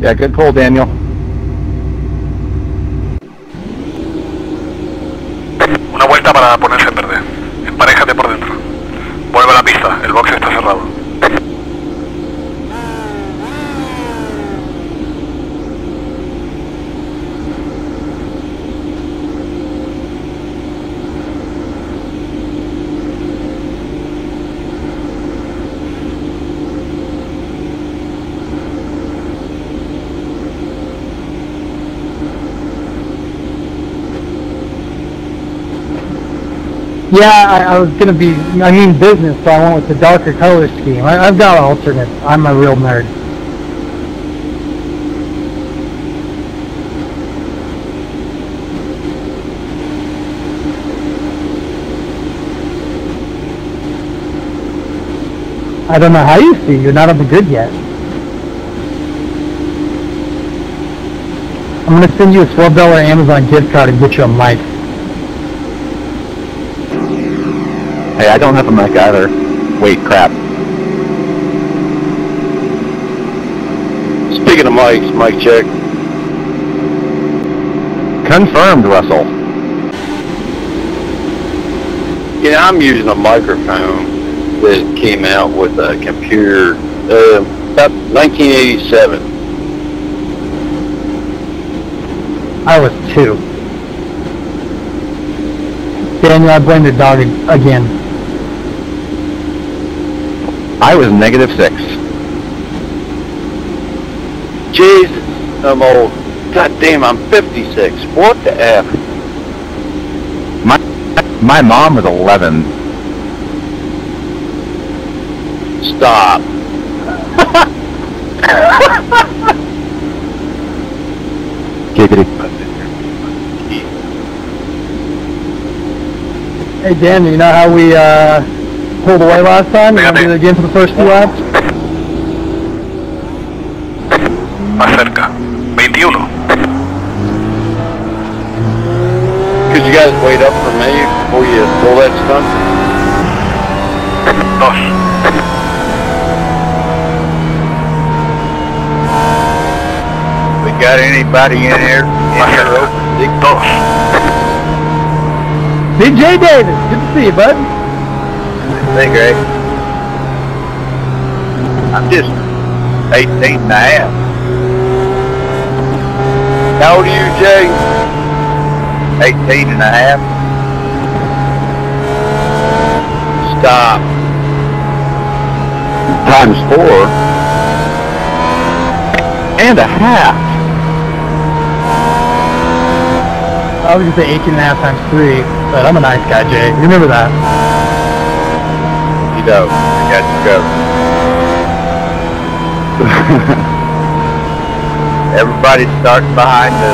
Yeah, good pull, Daniel. Una vuelta para ponerse en verde. Emparejate por dentro. Vuelve a la pista, el box está cerrado. Yeah, I was gonna be, I mean business, so I went with the darker color scheme. I've got alternates. I'm a real nerd. I don't know how you see. You're not on the grid yet. I'm gonna send you a $12 Amazon gift card and get you a mic. Hey, I don't have a mic either. Wait, crap. Speaking of mics, mic check. Confirmed, Russell. Yeah, I'm using a microphone that came out with a computer about 1987. I was 2. Daniel, I blame the dog again. I was -6. Jesus, I'm old. God damn, I'm 56. What the F? My mom was 11. Stop. Giggity. Hey Dan, you know how we pulled away last time? You want to do it again for the first 2 laps? Más cerca. 21. Could you guys wait up for me before you pull that stunt? 2. We got anybody in here? Más cerca. 2. DJ Davis, good to see you, bud. Hey, Greg. I'm just 18 and a half. How old are you, Jay? 18 and a half. Stop. Times 4. And a half. I was going to say 18 and a half times 3, but I'm a nice guy, Jay. Remember that. You know, I got to go. Everybody starts behind the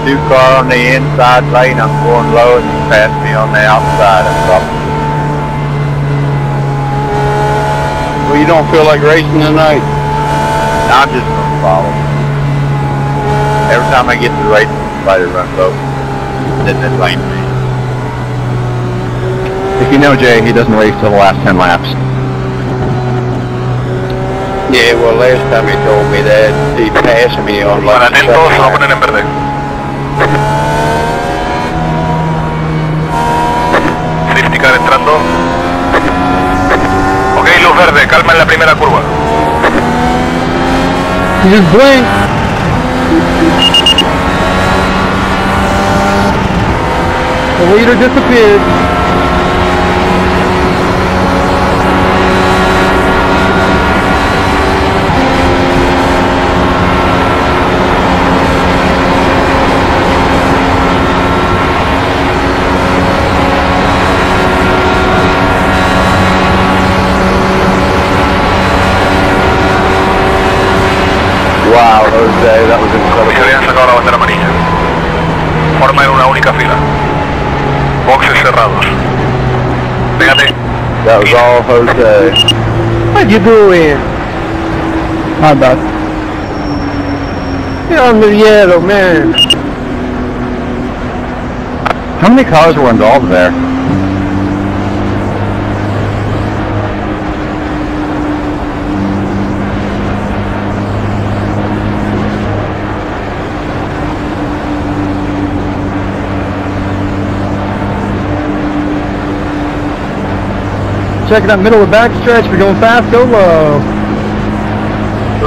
2 car on the inside lane. I'm going low and you pass me on the outside. Well, you don't feel like racing tonight? I'm just going to follow. Every time I get to the race, somebody runs over. Then this lane me. If you know Jay, he doesn't race till the last 10 laps. Yeah, well, last time he told me that, he passed me on like Para atentos, se va a poner en verde. Safety car entrando. Ok, luz verde, calma en la primera curva. You just blink. The leader disappeared. Wow, Jose, that was Y se incredible. habían sacado la bandera amarilla. Forma en una única fila. Boxes cerrados. Pégate. That was all Jose. What you doing? My bad. You're on the yellow, man. How many cars were involved there? checking out middle of the backstretch. We're going fast, go low.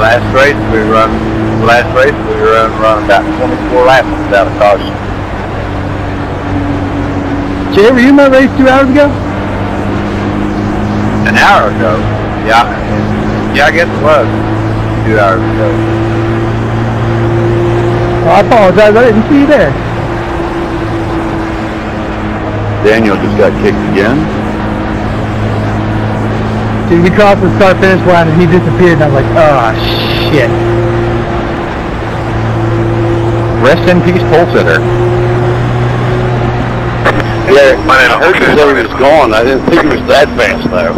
Last race we run about 24 laps without a caution. Jay, were you in my race 2 hours ago? An hour ago? Yeah, I guess it was 2 hours ago. Well, I apologize, I didn't see you there. Daniel just got kicked again. Dude, we crossed the start-finish line and he disappeared, and I was like, oh, shit. Rest in peace, pole sitter. Yeah, I heard you say he was gone. I didn't think he was that fast, though.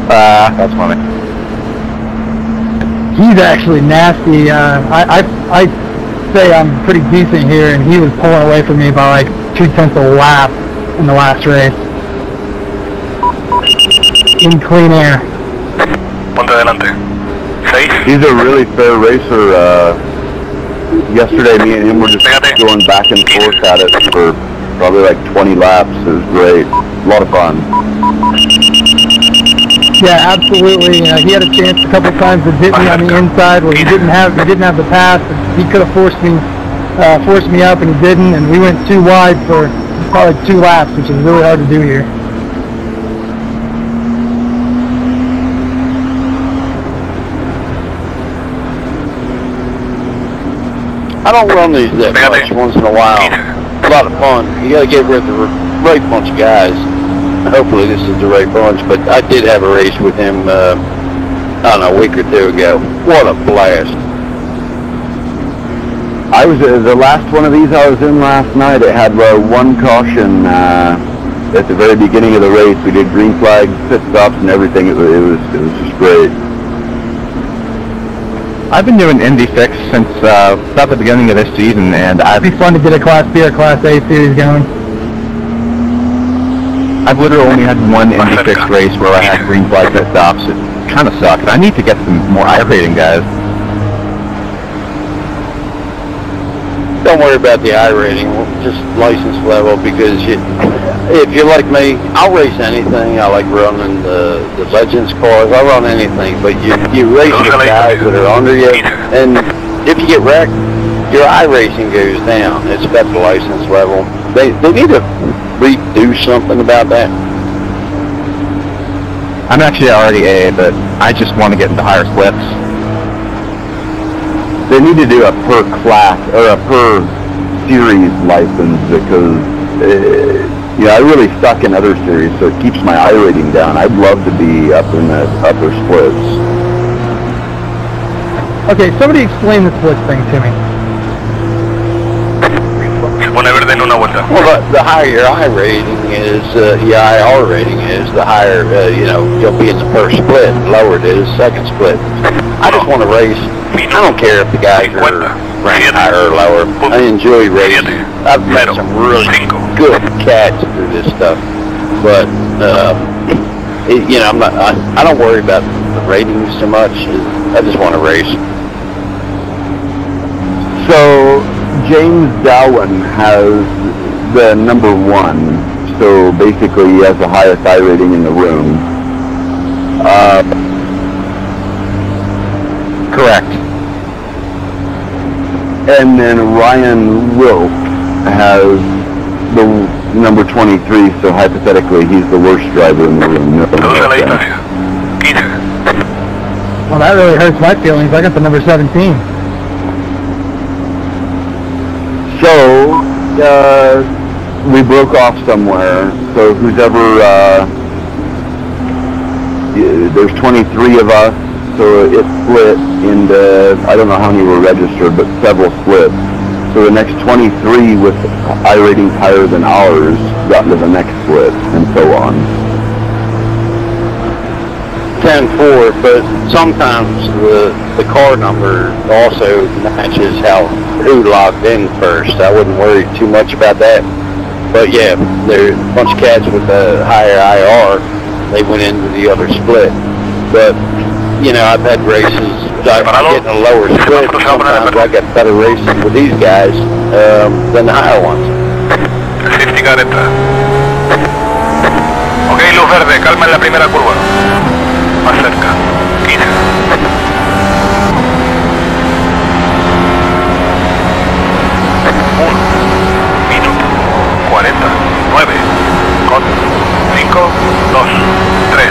That's funny. He's actually nasty. I say I'm pretty decent here, and he was pulling away from me by like 2/10 of a lap in the last race. In clean air. Ponte adelante. 6. He's a really fair racer. Yesterday, me and him were just going back and forth at it for probably like 20 laps. It was great. A lot of fun. Yeah, absolutely. He had a chance a couple times to hit me on the inside where he didn't have the pass. He could have forced me up, and he didn't. And we went too wide for probably 2 laps, which is really hard to do here. I don't run these that much once in a while. It's a lot of fun. You gotta get with the right bunch of guys. Hopefully this is the right bunch, but I did have a race with him, I don't know, a week or 2 ago. What a blast. I was the last one of these I was in last night. It had one caution at the very beginning of the race. We did green flags, pit stops, and everything. It was just great. I've been doing Indy Fix since about the beginning of this season, and It'd be fun to get a Class B or Class A series going. I've literally only had one Indy Fix race where I had green flag pit stops. It kind of sucks. I need to get some more I-rating guys. Don't worry about the I-rating, just license level, because if you're like me, I'll race anything. I like running the Legends cars. I run anything, but you race with guys that are under you, and if you get wrecked, your I-racing goes down. It's about the license level. They need to redo something about that. I'm actually already A, but I just want to get into higher splits. They need to do a per class or a per series license, because I really suck in other series, so it keeps my I rating down. I'd love to be up in the upper splits. Okay, somebody explain the split thing to me. Se pone verde en una vuelta. Well, the higher your I rating is, your IR rating is, the higher, you'll be in the first split. The lower it is, second split. I just want to race. I don't care if the guys are ranked higher or lower. I enjoy racing. I've met some really good cats through this stuff, but I don't worry about the ratings so much. I just want to race. So James Darwin has the number 1. So basically, he has the highest I rating in the room. Correct. And then Ryan Wilk has the number 23, so hypothetically he's the worst driver in the room. No, Well, that really hurts my feelings. I got the number 17. So, we broke off somewhere, so who's ever, there's 23 of us, so it split into, I don't know how many were registered, but several splits. So the next 23 with I ratings higher than ours got into the next split, and so on. 10-4, but sometimes the car number also matches who logged in first. I wouldn't worry too much about that. But yeah, there's a bunch of cats with a higher IR. They went into the other split. But I've had races I get in a lower split. Sometimes I get better races with these guys than the higher ones. luz verde, calma en la primera curva. Más cerca. 15. 1 minuto 49 con 5, 2, 3.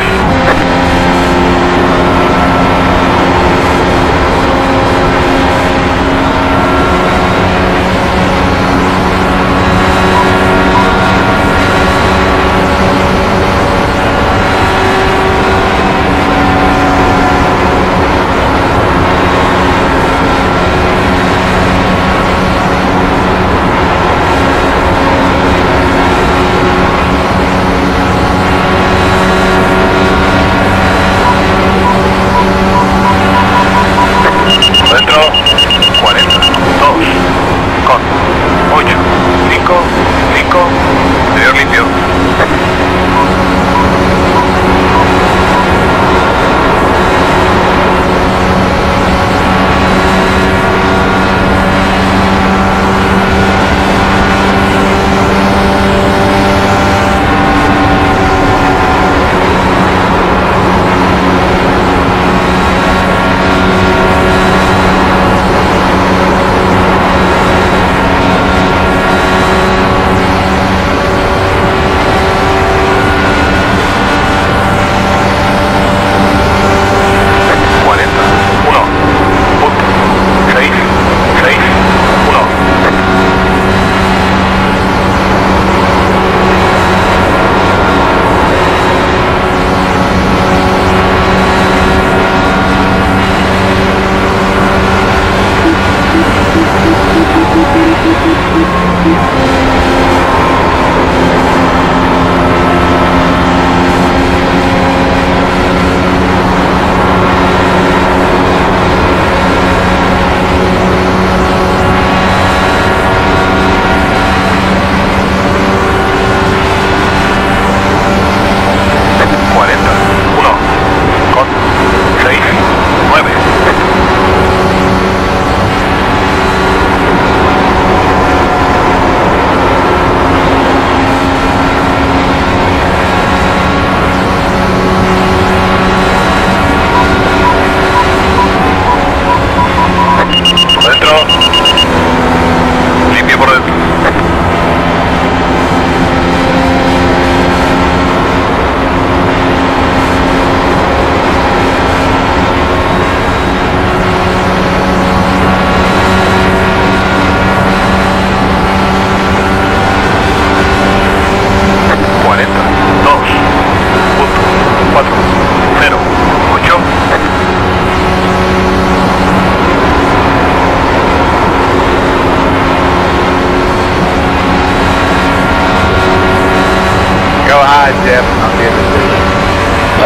Jeff, I'll give it to you.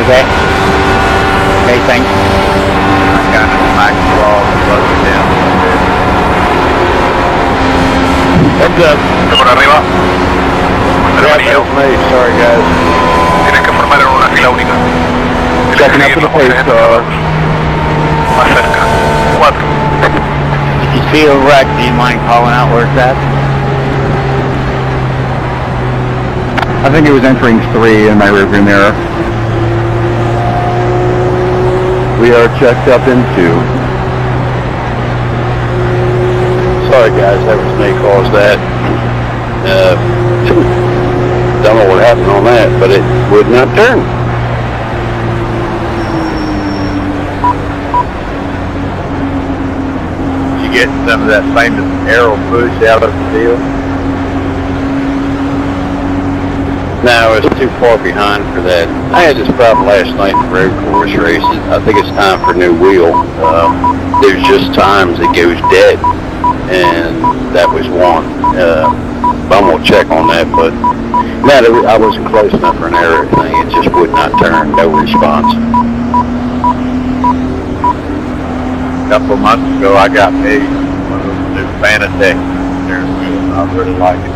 Okay. Okay, thanks. I got it back to all and close it down. Heads up. Por arriba. Sorry, guys. Tienes que formar en una fila única. Checking up to the pace car. Más cerca. 4. If you see a wreck, do you mind calling out where it's at? I think it was entering 3 in my rearview mirror. We are checked up in 2. Sorry guys, that was me caused that. Don't know what happened on that, but it would not turn. Did you get some of that famous arrow push out of the deal? No, it's too far behind for that. I had this problem last night in road course races. I think it's time for a new wheel. There's just times it goes dead, and that was one. I'm going to check on that, but no, I wasn't close enough for an error thing. It just would not turn, no response. A couple of months ago, I got me one of those new Fanatec steering wheels. I really like it.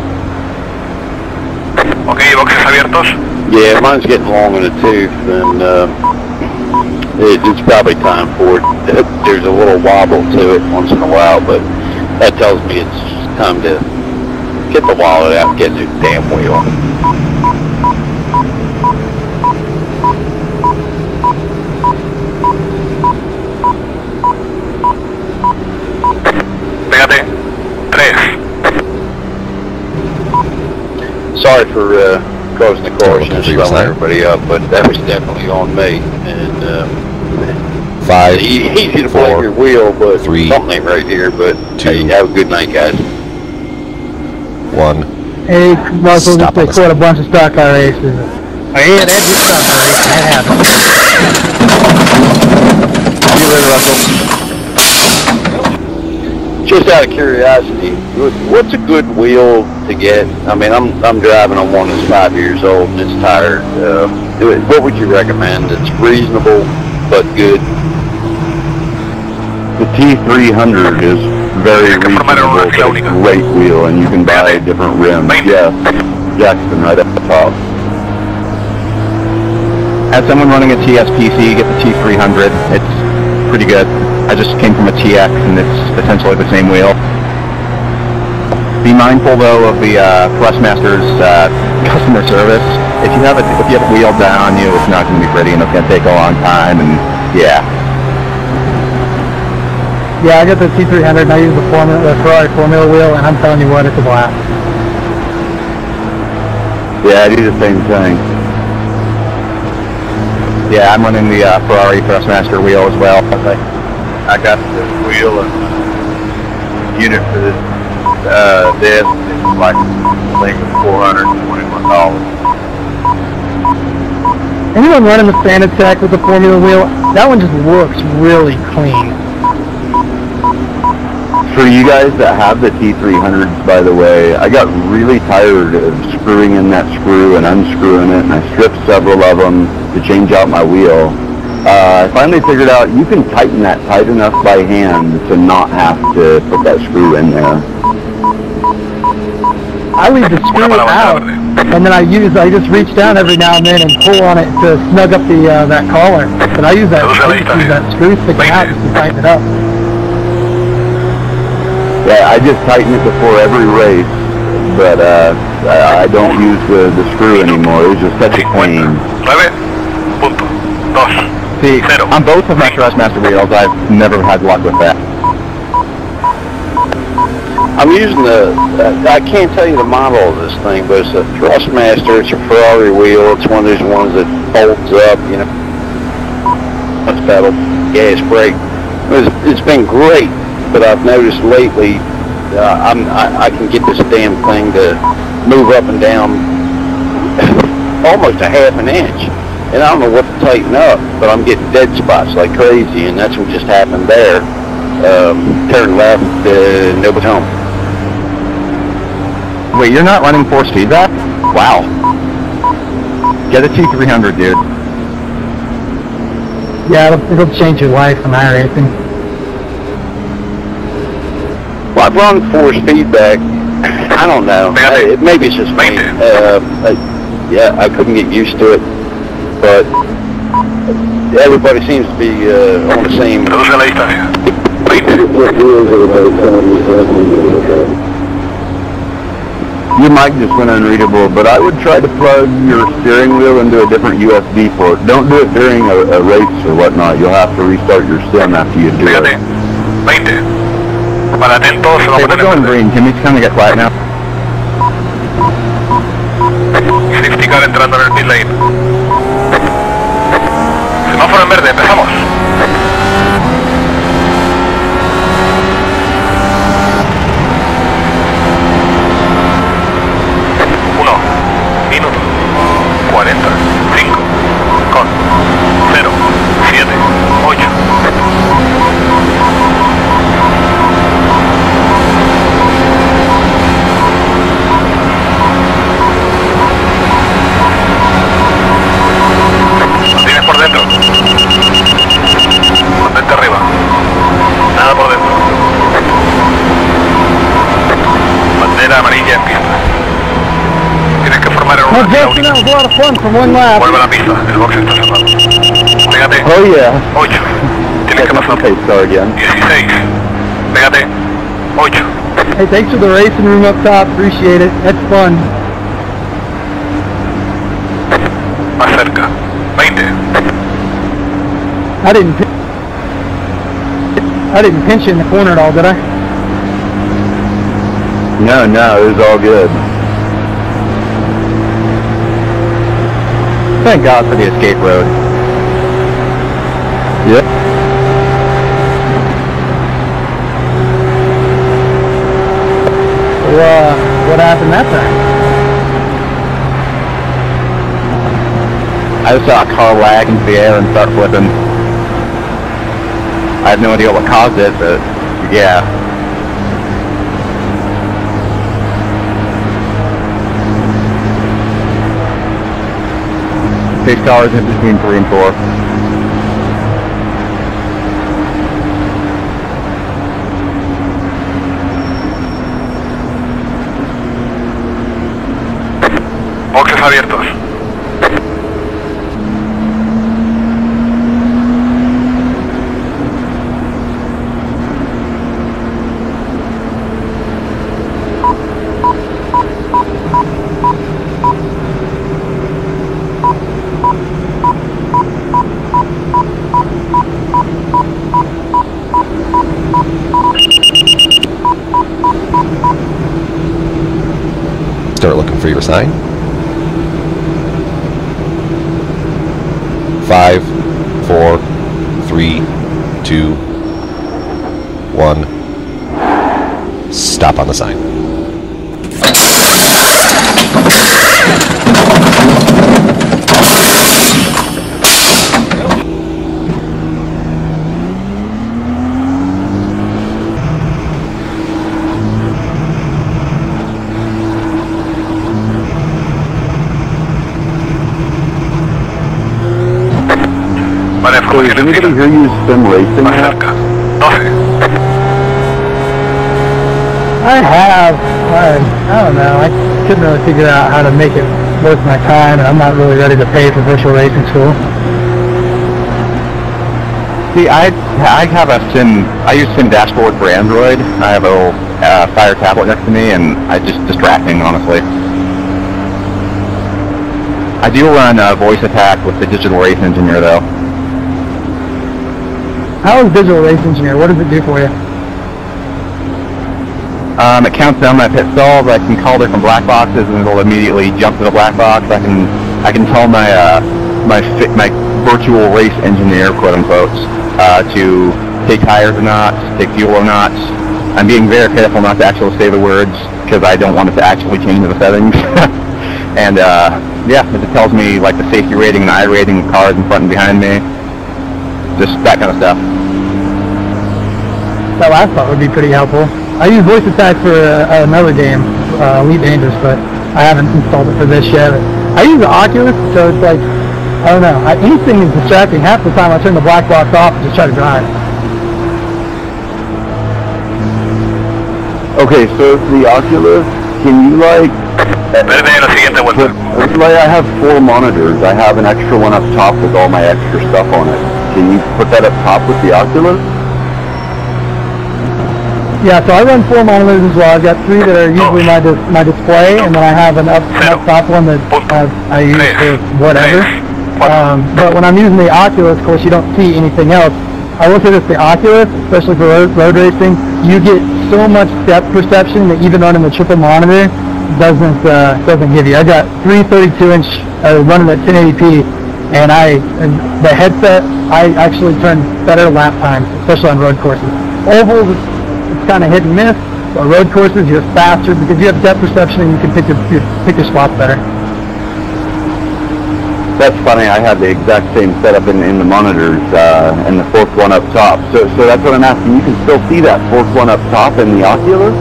Okay, boxes abiertos. Yeah, mine's getting long in the tooth, and it's probably time for it. There's a little wobble to it once in a while, but that tells me it's time to get the wallet out and get a new damn wheel. for causing the caution and slowing everybody up, but that was definitely on me. And 5, easy to 4, blame your wheel, but 3, something ain't right here. But 2, hey, have a good night, guys. 1. Hey, Russell, Stop just they on caught a bunch of stock car races. Oh yeah, that did stock car race. That happened. See you later, Russell. Just out of curiosity, what's a good wheel to get? I mean, I'm driving on one that's 5 years old and it's tired. What would you recommend? It's reasonable but good. The T300 is very reasonable, but a great wheel, and you can buy different rims. Yeah, Jackson right at the top. As someone running a TSPC, get the T300. It's pretty good. I just came from a TX, and it's essentially the same wheel. Be mindful though of the Thrustmaster's customer service. If you have a wheel down on you, it's not going to be pretty, and it's going to take a long time. And yeah. Yeah, I got the T300 and I use the Ferrari Formula wheel, and I'm telling you what, it's a blast. Yeah, I do the same thing. Yeah, I'm running the Ferrari Thrustmaster wheel as well. I got the wheel and unit for this disc. It's like, I think it's $421. Anyone running the Standard Tech with the Formula wheel, that one just works really clean. For you guys that have the T300s, by the way, I got really tired of screwing in that screw and unscrewing it, and I stripped several of them to change out my wheel. I finally figured out you can tighten that tight enough by hand to not have to put that screw in there. I leave the screw out, and then I just reach down every now and then and pull on it to snug up the that collar. But I use that screw sticking out just to tighten it up. Yeah, I just tighten it before every race, but I don't use the screw anymore. It was just such a pain. See, on both of my Thrustmaster wheels, I've never had luck with that. I'm using I can't tell you the model of this thing, but it's a Thrustmaster. It's a Ferrari wheel. It's one of those ones that folds up, you know, clutch pedal, gas, brake. It's been great, but I've noticed lately I can get this damn thing to move up and down almost a half an inch. And I don't know what to tighten up, but I'm getting dead spots like crazy, and that's what just happened there. Turn left, no baton. Wait, you're not running 4-speed that? Wow. Get a T300, dude. Yeah, it'll change your life on iRacing. Well, I've run 4-speed back. I don't know. Maybe it's just me. Yeah, I couldn't get used to it. But everybody seems to be on the same. Your mic just went unreadable, but I would try to plug your steering wheel into a different USB port. Don't do it during a race or whatnot. You'll have to restart your sim after you do it. Hey, we're going green. Can we kind of get quiet now? Safety car entrando en el pit lane. Semáforo en verde, empezamos. Minuto 45 con 0, 7, 8. Tienes por dentro. Mantente arriba. Nada por dentro. Bandera amarilla en pista. Tienes que formar en una fila única. Vuelve a la pista, el box está cerrado. Pégate. Oh yeah. 8. Tienes que pasar. 16. Pégate. 8. Hey, thanks for the racing room up top. Appreciate it. That's fun. Más cerca. 20. I didn't pinch you in the corner at all, did I? No, it was all good. Thank God for the escape road. Yep. What happened that time? I just saw a car lag into the air and start flipping. I have no idea what caused it, but yeah. Pace cars in between 3 and 4. Boxes abiertos. Start looking for your sign. 5, 4, 3, 2, 1. Stop on the sign. Vale, So does anybody here use sim racing Más app? cerca. 12. I have. I don't know. I couldn't really figure out how to make it worth my time, and I'm not really ready to pay for virtual racing school. See, I have a sim. I use Sim Dashboard for Android. I have a little Fire tablet next to me, and it's just distracting, honestly. I do run voice attack with the Digital Race Engineer, though. How is Digital Race Engineer? What does it do for you? It counts down my pit stalls. I can call different black boxes, and it'll immediately jump to the black box. I can tell my my virtual race engineer, quote unquote, to take tires or not, take fuel or not. I'm being very careful not to actually say the words because I don't want it to actually change the settings. And yeah, it tells me like the safety rating and I rating of cars in front and behind me. Just that kind of stuff. That last part would be pretty helpful. I use voice attack for another game, Elite Dangerous, but I haven't installed it for this yet. I use the Oculus, so it's like, I don't know, anything is distracting. Half the time I turn the black box off and just try to drive. Okay, so the Oculus, can you like... Verde en la siguiente vuelta. Like I have 4 monitors. I have an extra one up top with all my extra stuff on it. Can you put that up top with the Oculus? Yeah, so I run 4 monitors as well. I've got 3 that are usually my display, and then I have an up top one that I use for whatever. But when I'm using the Oculus, of course, you don't see anything else. I will say this, the Oculus, especially for road racing, you get so much depth perception that even running the triple monitor doesn't give you. I got 3 32-inch running at 1080p, and the headset, I actually turn better lap times, especially on road courses. Ovals, it's kind of hit and miss, but road courses, you're faster because you have depth perception and you can pick your spots better. That's funny, I have the exact same setup in the monitors, and the 4th one up top. So that's what I'm asking, you can still see that 4th one up top in the Oculus?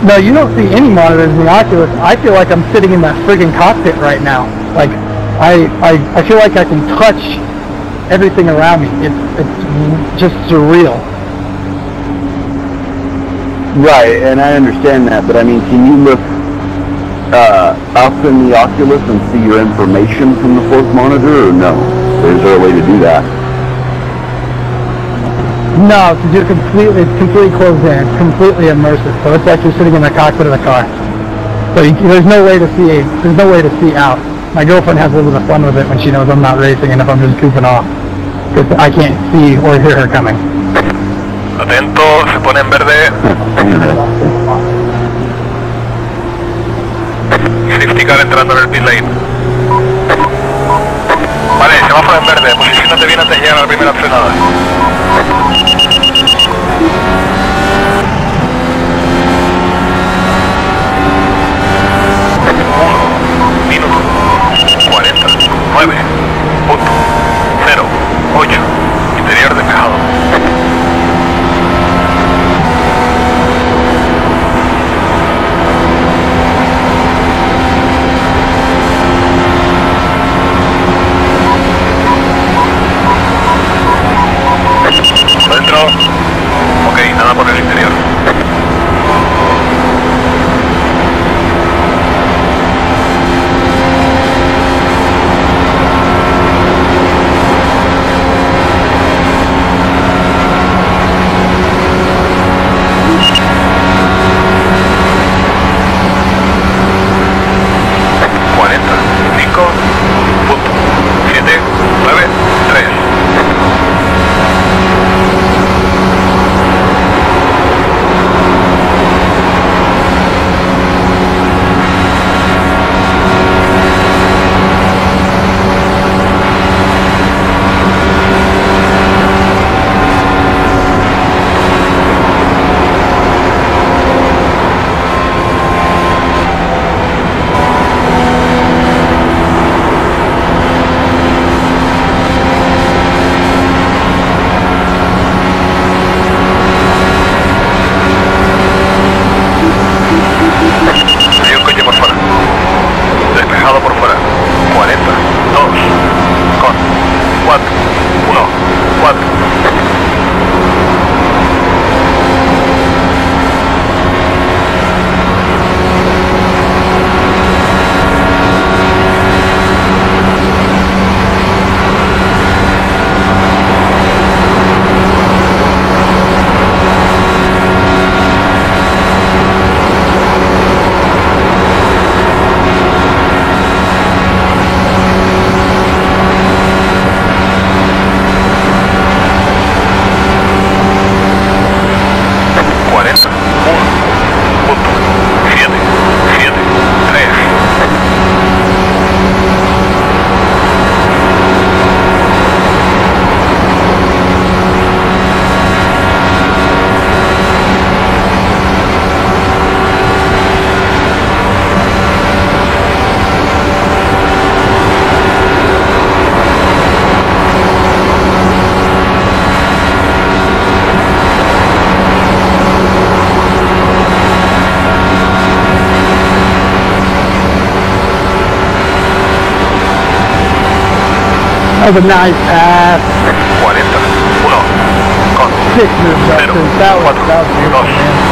No, you don't see any monitors in the Oculus. I feel like I'm sitting in that friggin' cockpit right now. Like, I feel like I can touch everything around me. It's just surreal. Right, and I understand that, but I mean, can you look up in the Oculus and see your information from the 4th monitor, or no? Or is there a way to do that? No, because it's completely closed in. It's completely immersive. So it's like you're sitting in the cockpit of the car. So there's no way to see out. My girlfriend has a little bit of fun with it when she knows I'm not racing and if I'm just goofing off. Because I can't see or hear her coming. Atento, se pone en verde. Safety car entrando en el pit lane. Vale, semáforo en verde, posiciónate bien antes de llegar a la primera frenada. 1 minuto 49.08, interior despejado. Dentro. Ok, nada por el interior. That was a nice pass. 40, 1, con 6 moves up. 0, That was 4, beautiful, 2. man.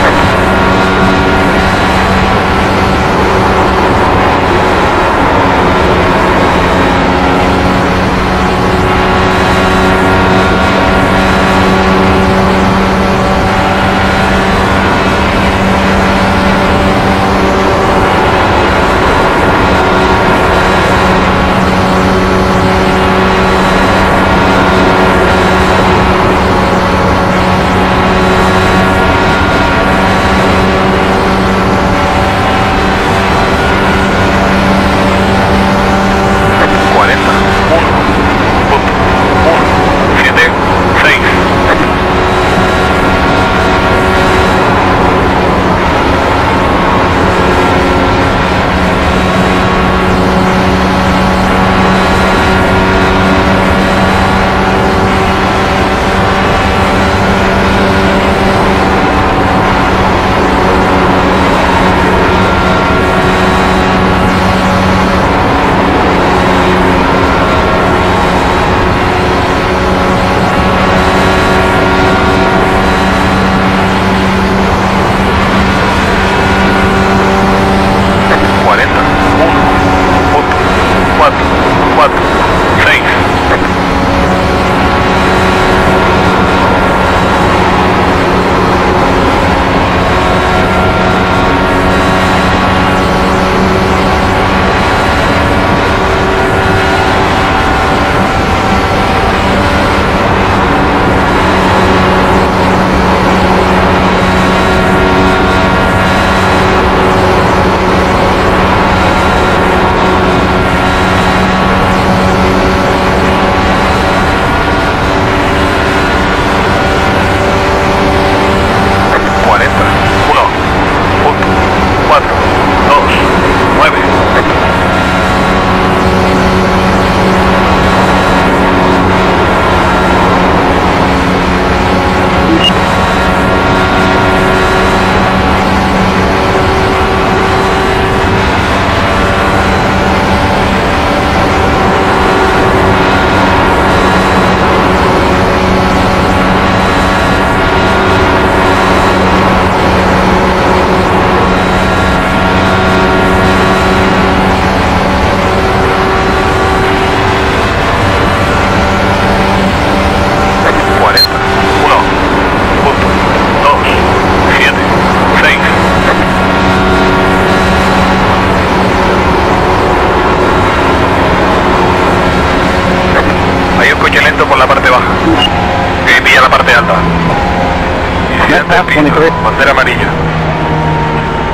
Mantén piso, bandera amarilla.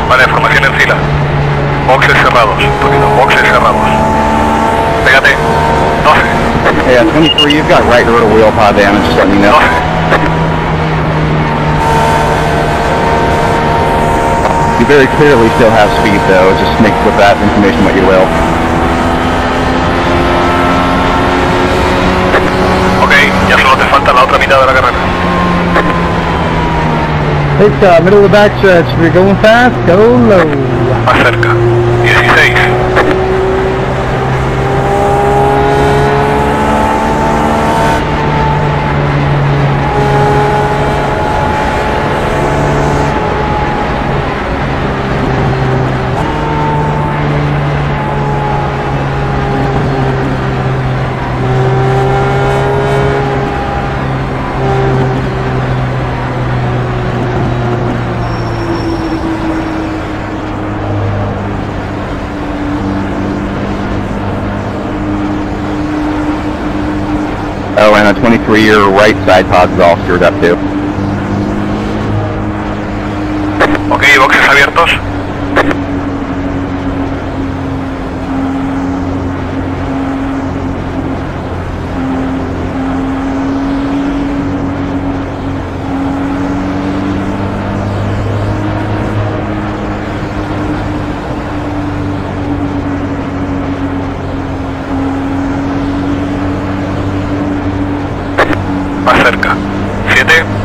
Vale, formación en fila. Boxes cerrados, boxes cerrados. Pégate. 12. Yeah, 23, you've got right rotor wheel pod damage, just let me know. 12. You very clearly still have speed though, just make with that information what you will. Ok, ya solo te falta la otra mitad de la carrera. Hey, middle of the backstretch. If you're going fast, go low. Más cerca. 16. Oh, and a 23, your right side pod's all screwed up too. Ok, boxes abiertos. Más cerca. 7.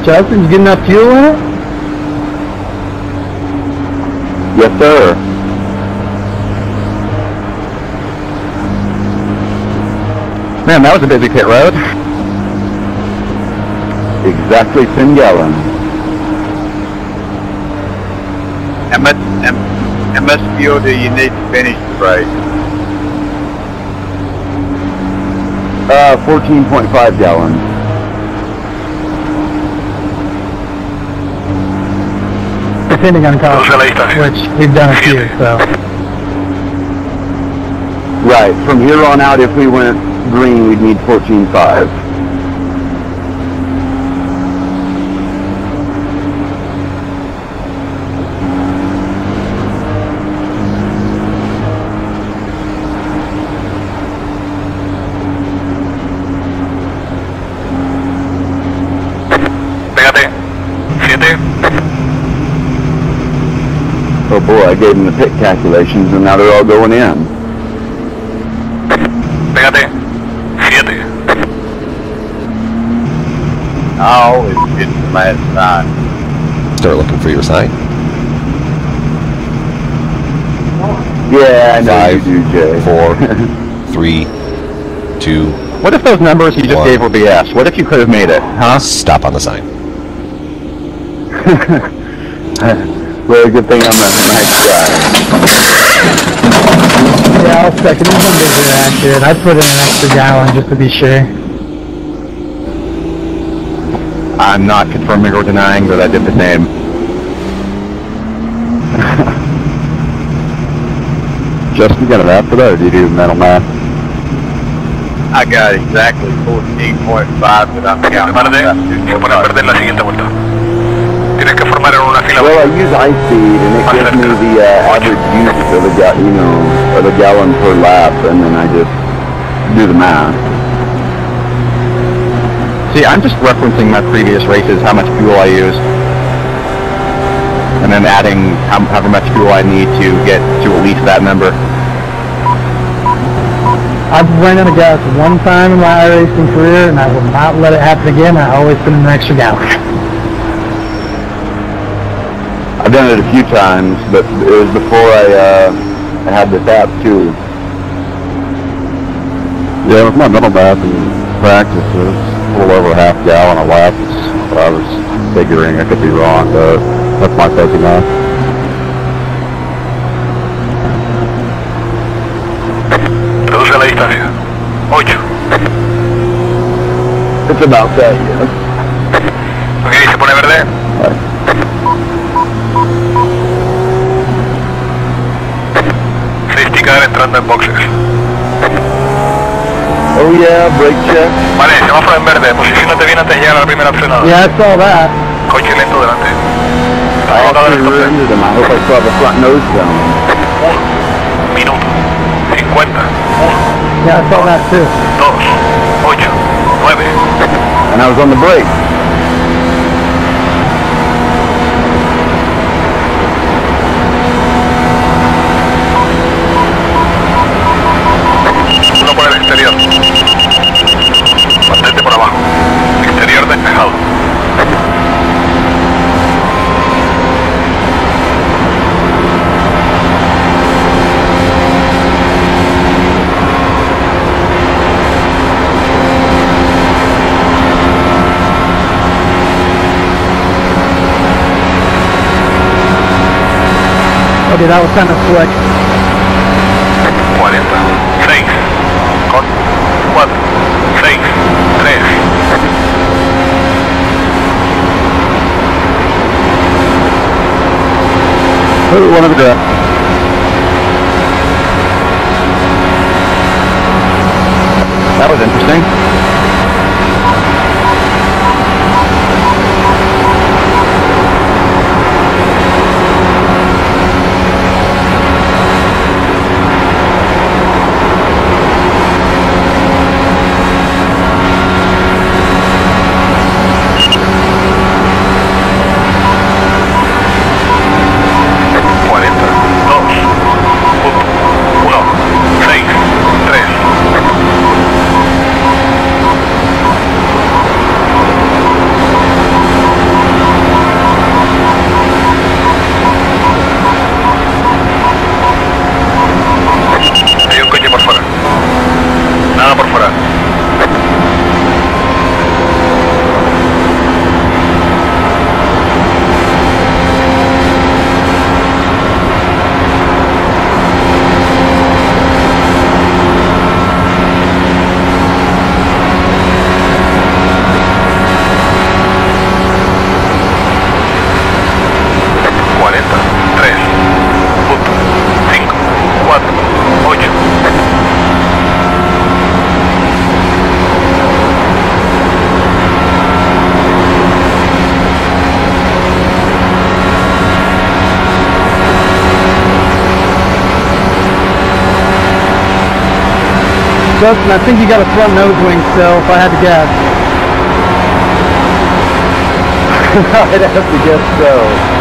Justin, you get enough fuel in it? Yes, sir. Man, that was a busy pit road. Exactly 10 gallons. How much fuel do you need to finish the race? 14.5 gallons. Depending on cost, which we've done a few, so. Right. From here on out, if we went green, we'd need 14.5. Pégate. 7. Oh boy, I gave them the pit calculations and now they're all going in. Pégate. 7. I always get the last time. Start looking for your sign. Yeah, I know 5, you do, Jay. 4, 3, 2. What if those numbers you just One. gave were BS? What if you could have made it, huh? Stop on the sign. Well, good thing I'm a nice guy. Yeah, I'll second. These numbers are accurate. I put in an extra gallon just to be sure. I'm not confirming or denying that I did the same. Justin, you got an app for that, or do you do mental math? I got exactly 14.5 that I'm counting. Prepárate. Se pone a perder la siguiente vuelta. Tienes que formar en una fila. Well, I use iSpeed, and it gives me the average use of of a gallon per lap, and then I just do the math. See, I'm just referencing my previous races, how much fuel I use, and then adding however much fuel I need to get to at least that number. I've run out of gas one time in my iRacing career, and I will not let it happen again. I always put in an extra gallon. I've done it a few times, but it was before I had this app too. Yeah, with my mental math and practice, it's a little over half gallon a lap. It's what I was figuring. I could be wrong, but that's my thinking on. Reduce la distancia. 8. It's about that, yeah. Ok, se pone verde. Safety car entrando en boxes. Oh yeah, brake check. Vale, semáforo en verde. Posiciónate bien antes de llegar a la primera frenada. Yeah, I saw that. Coche lento delante. I actually rear-ended him. I hope I still have the front nose down. 1 minuto 50. 1, Yeah, I saw that too. 2, 8, 9. And I was on the brake. Uno por el exterior. Mantente por abajo. Exterior despejado. Okay, that was kind of slick. 40. 6. Con 4. 6. 3. Ooh, one of the That was interesting. Justin, I think you got a front nose wing still, if I had to guess. I'd have to guess so.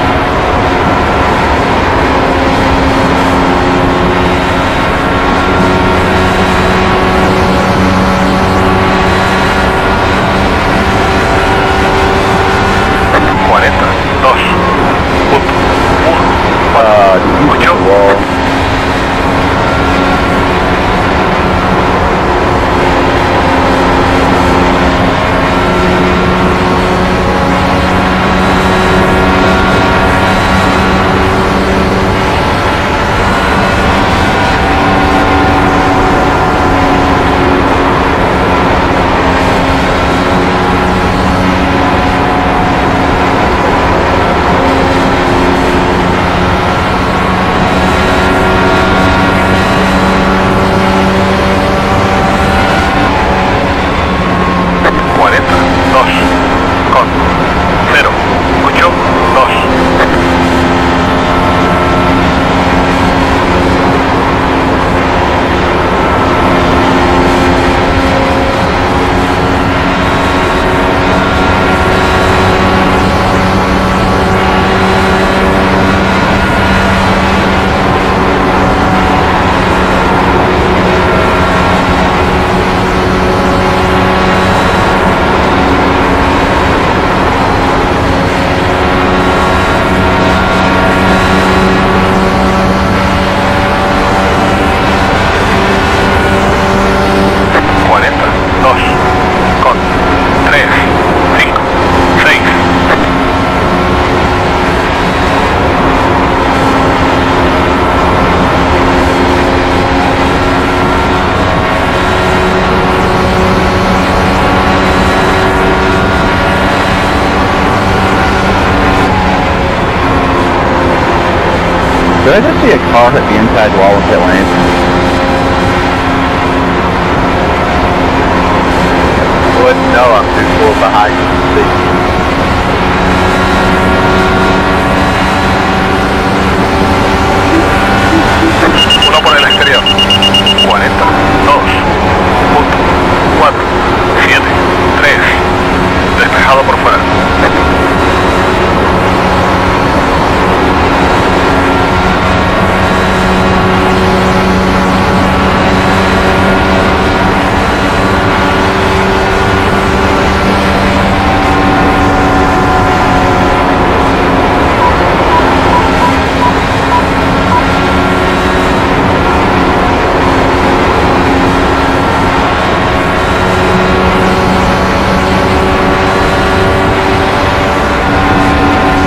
Did I just see a car hit the inside wall of pit lane? Wouldn't know, I'm too full behind you to see. Uno por el exterior. 40, 2, 4, 7, 3. Despejado por fuera.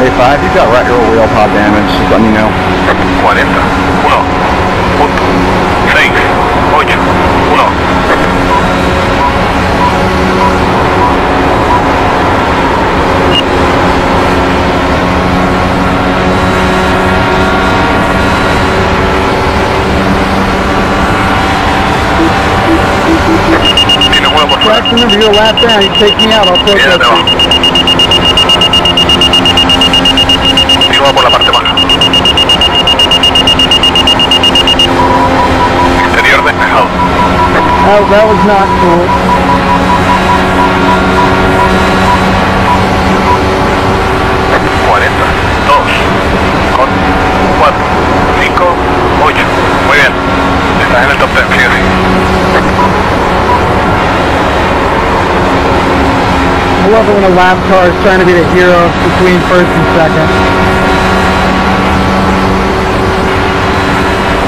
Hey, 5, you've got right rear wheel pod damage, just let me know. 40, 1, punto, 6, 8, 1. Tienes uno por fuera. Jackson, remember your lap down. You take me out, I'll take Quédate that. abajo. Continúa por la parte baja. Exterior despejado. Oh, that was not cool. Con 4, 5, 8. Muy bien. Estás en el top 10, sigue así. I love it when a lap car is trying to be the hero between first and second.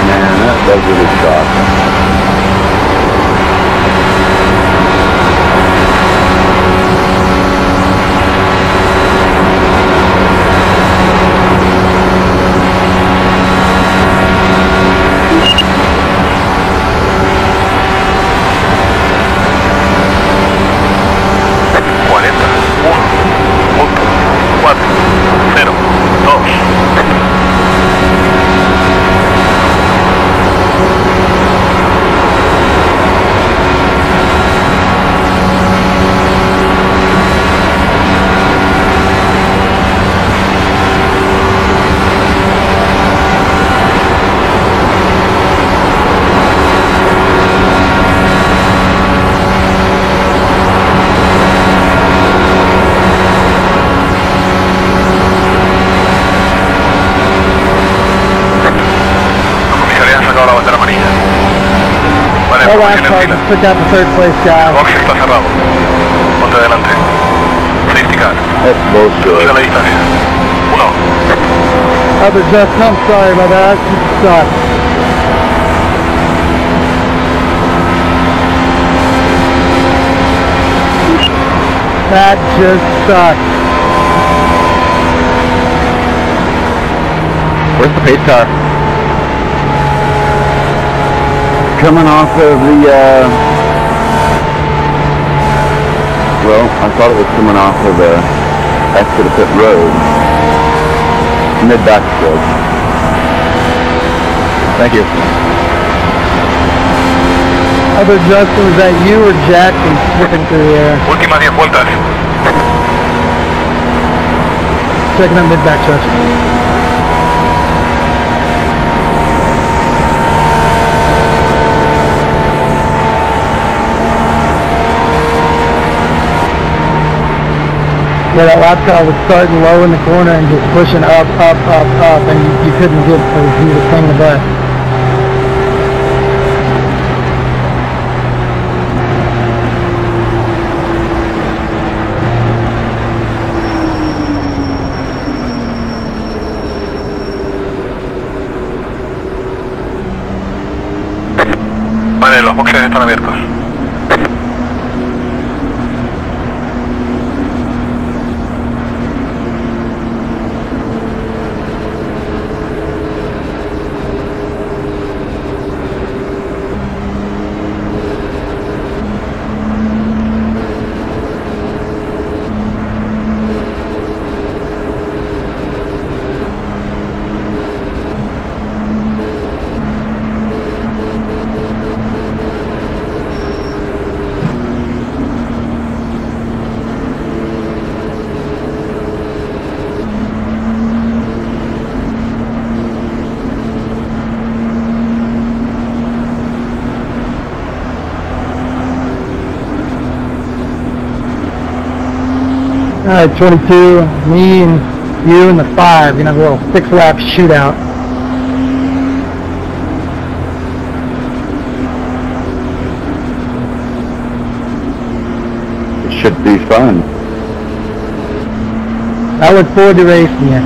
Man, that does really suck. Our lap car just took out the third place guy. El box está cerrado. Ponte delante. Safety car. That's bullshit. Sigue la distancia. 1. Other Justin, I'm sorry about that. It sucks. That just sucks. Where's the pace car? Coming off of the, well, I thought it was coming off of the exit of pit road. Mid-back stretch. Thank you. Other Justin, was that you or Jackson flipping through the air? Últimas 10 vueltas. Checking out mid-back stretch. Yeah, that lap car was starting low in the corner and just pushing up, and you couldn't get, he was a pain in the butt. Vale, los boxes están abiertos. like 22, me and you and the 5, you know, a little 6-lap shootout. It should be fun. I look forward to racing you.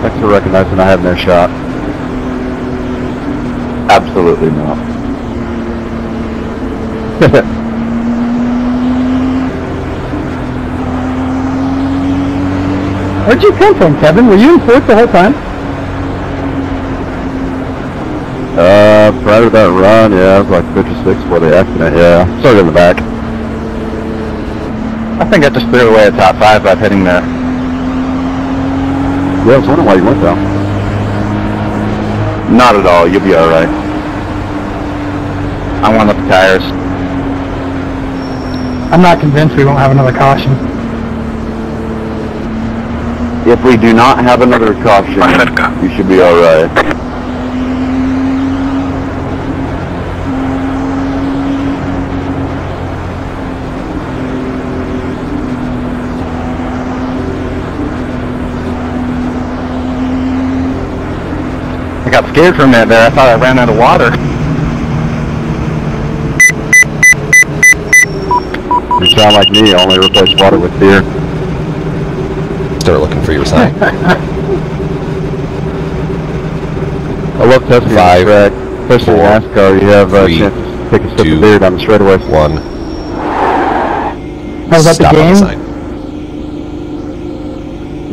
Thanks for recognizing I have no shot. Absolutely not. Where'd you come from, Kevin? Were you in fourth the whole time? Prior to that run, yeah, I was like 56 for the accident, yeah. Started in the back. I think I just threw away a top 5 by hitting there. Yeah, I was wondering why you went down. Not at all, you'll be alright. I want up the tires. I'm not convinced we won't have another caution. If we do not have another caution, you should be alright. I got scared for a minute there. I thought I ran out of water. You sound like me, I only replace water with beer. Start looking for your sign. I love testing the track, especially in NASCAR. You have a chance to take a sip of beer down the straightaway. 1. Was that the Stop on game? sign.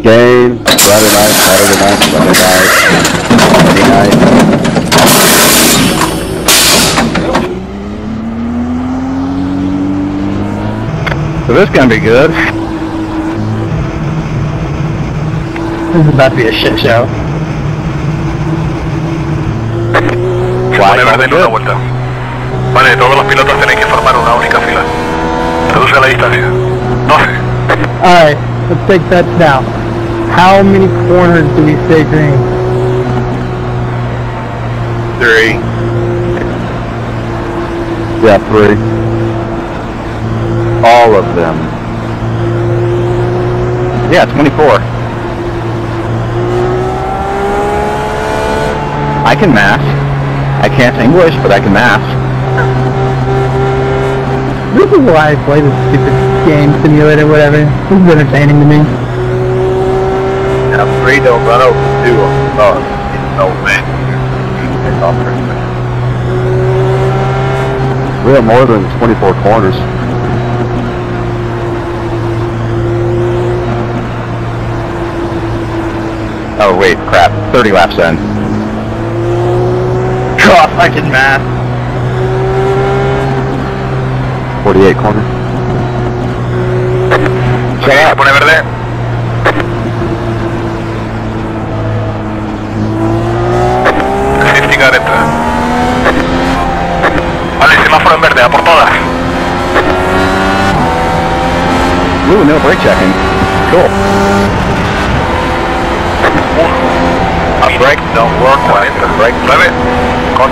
Game, Friday night, Saturday night, Sunday night, Monday night. So this is gonna be good. This is about to be a shit show. Pone verde en una vuelta. Vale, todos los pilotos tenéis que formar una única fila. Reduce la distancia. 12. Alright, let's take bets now. How many corners do we stay green? 3. Yeah, 3. All of them. Yeah, 24. I can math. I can't English, but I can math. This is why I play this stupid game simulator, whatever. This is entertaining to me. Now 3 don't run over 2 on the start. No man. We have more than 24 corners. Oh wait, crap. 30 laps then. God, I can math. 48 corners. Shut up. Pone verde. Safety car entra. Vale, semáforo en verde, a por todas. Ooh, no brake checking. Cool. A brake don't work when it's brake. 9, con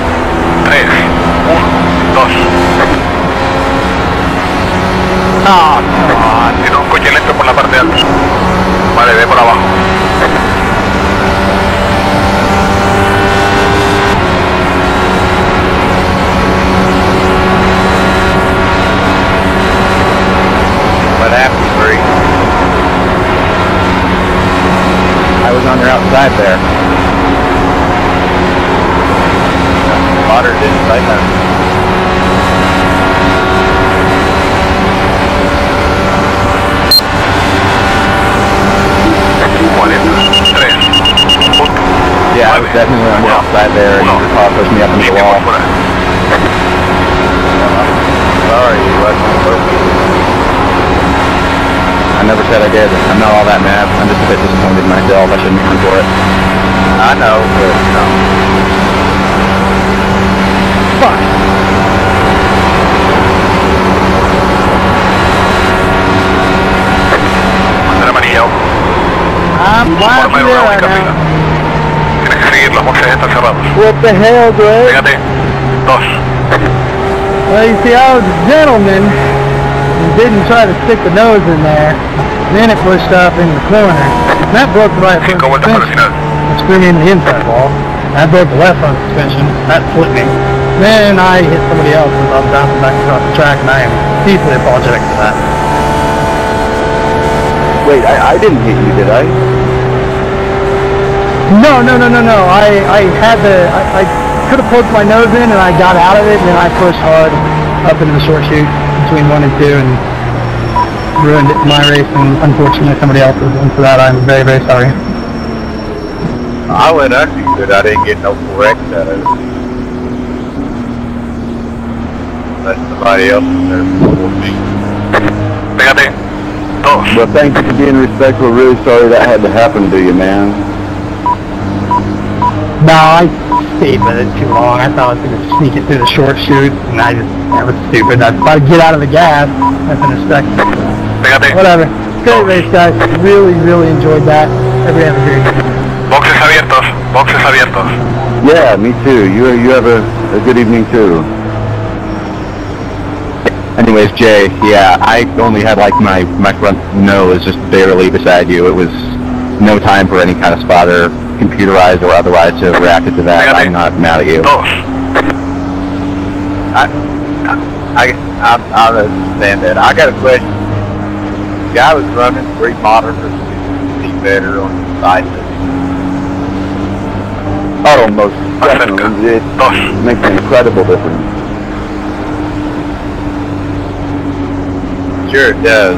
3, 1, 2. Oh, come on. Tiene un coche lento por la parte alta. Vale, ve por abajo. What happened, 3? I was on your outside there. Water didn't say nothing. Yeah, I was definitely on your outside there, and your car pushed me up into the wall. Sorry, you wasn't perfect. I never said I did. I'm not all that mad. I'm just a bit disappointed in myself. I shouldn't have gone for it. I know, but no. Fuck. Bandera amarilla. I'm glad Forma you're una there única right fila. now. Tienes que seguir, los boxes están cerrados. What the hell, Greg? Fíjate. 2. Well, you see, I was a gentleman. and didn't try to stick the nose in there. Then it pushed up in the corner. And that broke the right front 5 vueltas para el suspension. final. It screwed me into the inside wall. That broke the left front suspension. That flipped me. Then I hit somebody else as I was bouncing back across the track, and I am deeply apologetic for that. Wait, I didn't hit you, did I? No. I could have poked my nose in, and I got out of it, and then I pushed hard up into the short chute between 1 and 2, and ruined my race, and unfortunately somebody else's, and for that I'm very, very sorry. I went under you, but I didn't get no correct out of it. Let somebody else in there before me. Pégate. 2. Well, thank you for being respectful. Really sorry that had to happen to you, man. No, I stayed with it too long. I thought I was going to sneak it through the short chute, and that was stupid. I thought I'd get out of the gas. That's an expect. Pégate. Whatever. Great race, guys. Really, really enjoyed that. Everybody have a great evening. Boxes abiertos. Boxes abiertos. Yeah, me too. You have a good evening too. Anyways, Jay, yeah, I only had like my front nose just barely beside you. It was no time for any kind of spotter, computerized or otherwise, to have reacted to that. I'm not mad at you. 2. I understand that. I got a question. The guy was running 3 monitors to see better on the side. Oh, most definitely. It makes an incredible difference. Sure it does.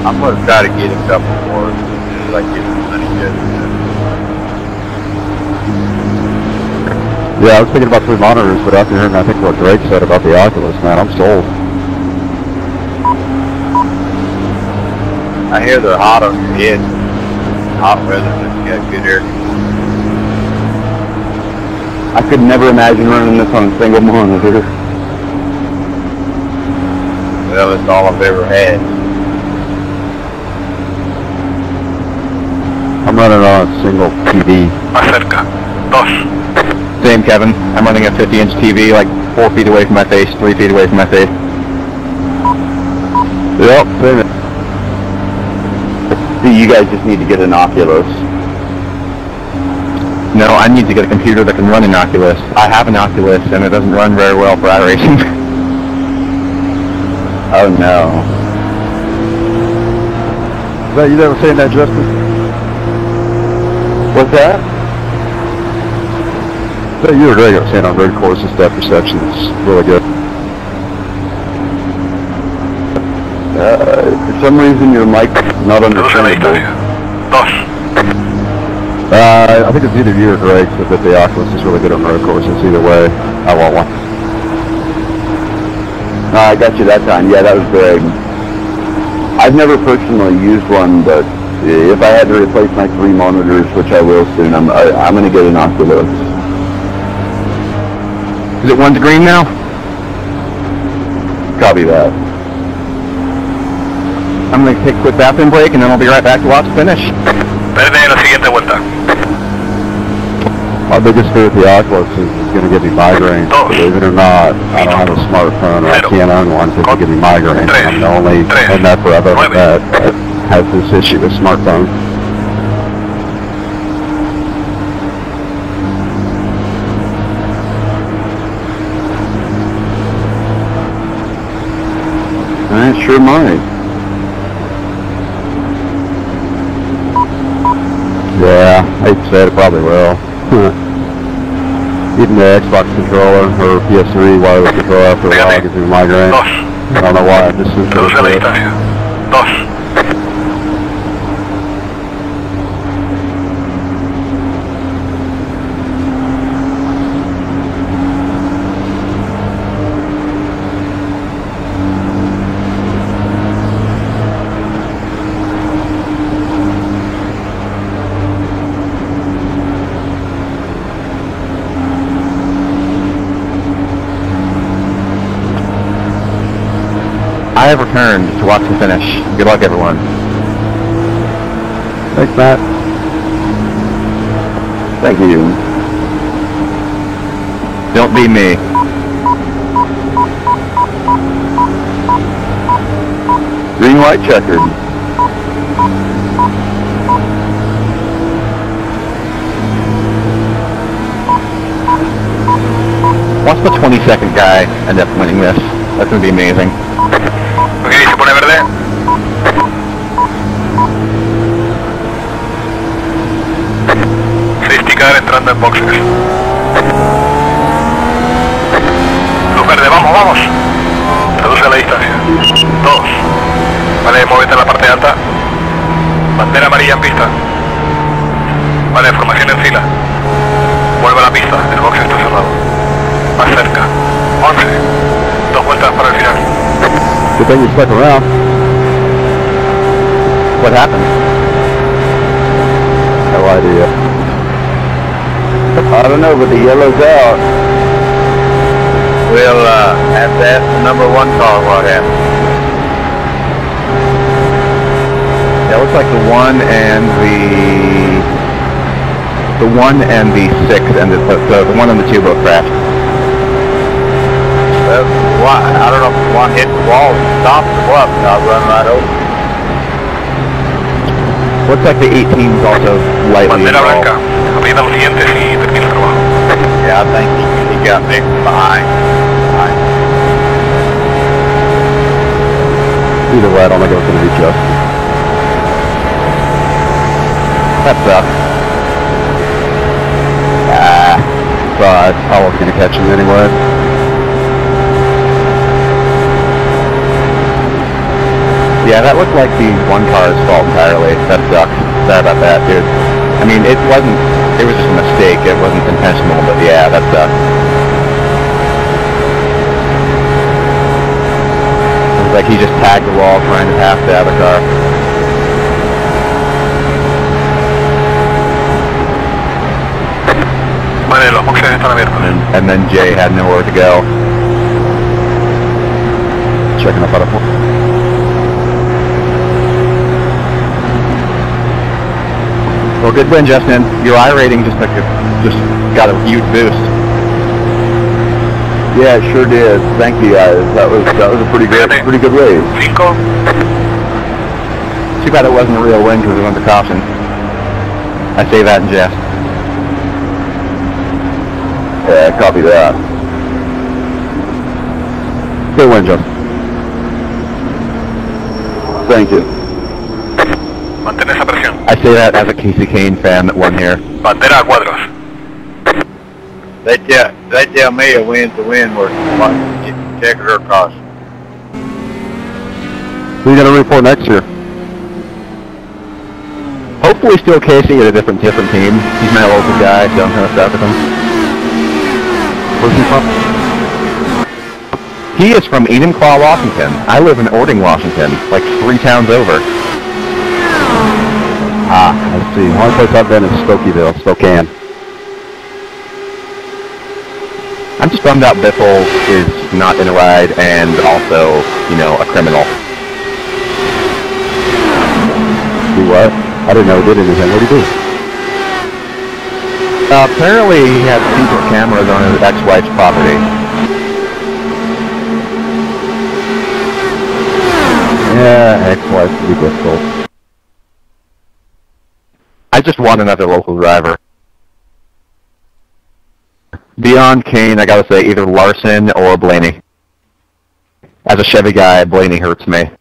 I'm going to try to get a couple more as soon as I get the money together. Yeah, I was thinking about 3 monitors, but after hearing I think what Greg said about the Oculus, man, I'm sold. I hear they're hot on your head. Hot weather, but you got good air. I could never imagine running this on a single monitor. Well, it's all I've ever had. I'm running on a single TV. Más cerca. 2. Same, Kevin. I'm running a 50-inch TV, like 4 feet away from my face, 3 feet away from my face. Yep, same. You guys just need to get an Oculus. No, I need to get a computer that can run an Oculus. I have an Oculus, and it doesn't run very well for iRacing. Oh no. Is that you that were saying that, Justin? What's that? Is that you or Greg that were saying on road courses depth perception is really good? For some reason your mic's not understandable. 2. I think it's either you or Greg said that the Oculus is really good on road courses. Either way, I want one. I got you that time. Yeah, that was Greg. I've never personally used one, but if I had to replace my 3 monitors, which I will soon, I'm going to get an Oculus. Is it 1 to green now? Copy that. I'm going to take a quick bathroom break, and then I'll be right back to watch the finish. Verde en la siguiente vuelta. My biggest fear with the Oculus is it's going to give me migraines. Believe it or not, I don't have a smartphone, or I can't own one because it gives me migraines. I'm the only MF ever that has this issue with smartphones. I sure might. Yeah, I hate to say it, probably will. Even the Xbox controller or PS3 wireless controller after a while gives me a migraine. 2. I don't know why. This is Reduce la distancia. 2. I have returned to watch the finish. Good luck, everyone. Thanks, Matt. Thank you. Don't be me. Green, white, checkered. Once the 22nd guy ends up winning this, that's going to be amazing. Ok, se pone verde. Safety car entrando en boxes. Luz verde, vamos, vamos. Reduce la distancia. 2. Vale, muévete a la parte alta. Bandera amarilla en pista. Vale, formación en fila. Vuelve a la pista, el box está cerrado. Más cerca. 11. 2 vueltas para el final. Good thing you stuck around. What happened? No idea. I don't know, but the yellow's out. We'll have to ask the number 1 car what happened. Yeah, it looks like the 1 and the 6 and the 1 and the 2 both crashed. Well, I don't know if one hit the wall and stopped or what, but I'll run right over. Looks like the 18's also lightly Bandera involved. blanca. Aprieta los dientes y termina el trabajo. Yeah, I think he got me behind. Either way, I don't think it's going to be just. That sucks. But I was going to catch him anyway. Yeah, that looked like the 1 car's fault entirely. That sucks. Sorry about that, dude. I mean, it was just a mistake. It wasn't intentional, but yeah, that sucks. It was like he just tagged the wall trying to pass the other car. Vale, los boxes están abiertos. And then Jay had nowhere to go. Checking up out of Well, good win, Justin. Your I rating just got a huge boost. Yeah, it sure did. Thank you guys. That was a pretty good race. 5. Too bad it wasn't a real win because it went to caution. I say that in jest. Yeah, copy that. Good win, Justin. Thank you. Mantén esa presión. I say that as a Casey Kane fan that won here. Bandera a cuadros. They tell me a win's a win where one checker or cross. Who are you going to report next year? Hopefully still Casey at a different team. He's my local guy, so I'm kind of stuck with him. Where's he from? He is from Enumclaw, Washington. I live in Ording, Washington, like 3 towns over. Ah, I see. The only place I've been is Spokane. I'm just bummed out Biffle is not in a ride and also, you know, a criminal. Do what? I didn't know he did anything. What did he do? Apparently he had secret cameras on his ex-wife's property. Yeah, ex-wife would be difficult. I just want another local driver. Beyond Kane, I gotta say either Larson or Blaney. As a Chevy guy, Blaney hurts me.